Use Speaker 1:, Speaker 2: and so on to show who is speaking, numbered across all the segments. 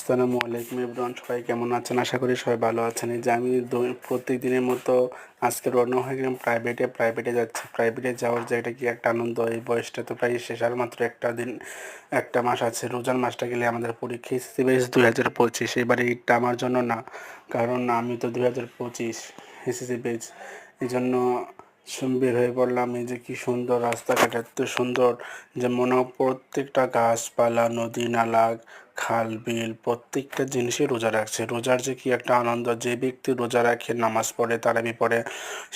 Speaker 1: আসসালামু আলাইকুম এভরিওয়ান, সবাই কেমন আছেন? আশা করি সবাই ভালো আছেন। এই যে আমি প্রত্যেক দিনের মতো আজকে রওনা হয়ে গেলাম প্রাইভেটে যাচ্ছি। প্রাইভেটে যাওয়ার যে এটা কি একটা আনন্দ! এই বয়সটা তো প্রায় শেষ, আর মাত্র একটা মাস আছে। রোজার মাসটা গেলে আমাদের পরীক্ষা এসএসসি ব্যাচ 2025। এবারে ঈদটা আমার জন্য না, কারণ আমি তো 2025 এসএসসি ব্যাচ। এই জন্য বের হয়ে পড়লাম। এই যে কি সুন্দর রাস্তাঘাট, এত সুন্দর যে মনে হয় প্রত্যেকটা গাছপালা, নদী নালা, খাল বিল প্রত্যেকটা জিনিসই রোজা রাখছে। রোজার যে কি একটা আনন্দ! যে ব্যক্তি রোজা রাখে, নামাজ পড়ে, তারাবি পড়ে,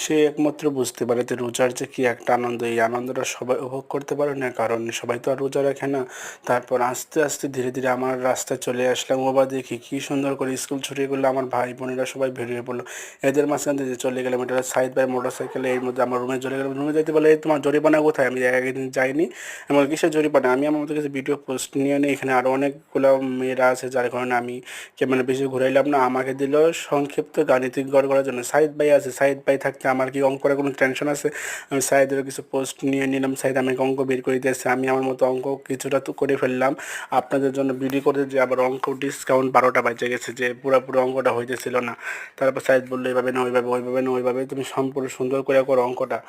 Speaker 1: সে একমাত্র বুঝতে পারে যে রোজার যে কি একটা আনন্দ। এই আনন্দটা সবাই উপভোগ করতে পারে না, কারণ সবাই তো আর রোজা রাখে না। তারপর আস্তে আস্তে ধীরে ধীরে আমার রাস্তায় চলে আসলাম। ওবা দেখি কি সুন্দর করে স্কুল ছুটি করলে আমার ভাই বোনেরা সবাই বেরিয়ে পড়লো। এদের মাঝখান থেকে চলে গেলাম, এটা সাইদ ভাই মোটর সাইকেলে, এর মধ্যে আমার রুমে চলে গেলাম। রুমে যাইতে বলে, এই তোমার জরিমানা কোথায়? আমি একদিন যাইনি। আমার কিসের জরিমানা? আমি আমার মতো কিছু ভিডিও পোস্ট নিয়ে নিই, এখানে আরও অনেকগুলো মেয়েরা আছে, যার কারণে আমি ক্যামেরা বেশি ঘুরাইলাম না। আমাকে দিল সংক্ষিপ্ত গাণিতিক গড় করার জন্য। সাইদ ভাই আছে, সাইদ ভাই থাকতে আমার কি অঙ্ক করার কোনো টেনশন আছে? আমি সাইদেরও কিছু পোস্ট নিয়ে নিলাম। সাইদ আমাকে অঙ্ক বের করে দিয়েছে, আমি আমার মতো অঙ্ক কিছুটা তো করে ফেললাম। আপনাদের জন্য ভিডিও করে যে আবার অঙ্ক ডিসকাউন্ট 12টা বাজে গেছে, যে পুরোপুরি অঙ্কটা হইতেছিল না। তারপর সাইদ বললো, এইভাবে না ওইভাবে, ওইভাবে না ওইভাবে, তুমি সম্পূর্ণ সুন্দর করে করো অঙ্কটা।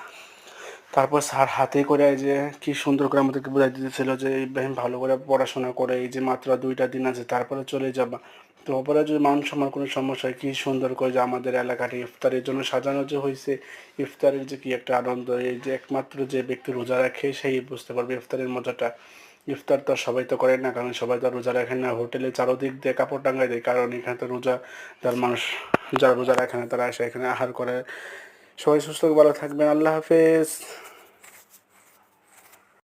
Speaker 1: তারপর স্যার হাতে করে এই যে কি সুন্দর করে আমাদেরকে বোঝাই দিতেছিল যে ইব্রাহিম, ভালো করে পড়াশোনা করে, এই যে মাত্র 2টা দিন আছে, তারপরে চলে যাবা। তো অপরে যদি মানুষ আমার কোনো সমস্যা হয়, কি সুন্দর করে যে আমাদের এলাকাটি ইফতারের জন্য সাজানো যে হয়েছে। ইফতারের যে কি একটা আনন্দ! এই যে একমাত্র যে ব্যক্তি রোজা রাখে সেই বুঝতে পারবে ইফতারের মজাটা। ইফতার তো আর সবাই তো করে না, কারণ সবাই তো আর রোজা রাখে না। হোটেলে চারোদিক দিয়ে কাপড় টাঙ্গাই দেয়, কারণ এখানে তো রোজা যার মানুষ, যারা রোজা রাখে না তারা এসে এখানে আহার করে। সবাই সুস্থ ভালো থাকবেন। আল্লাহ হাফেজ।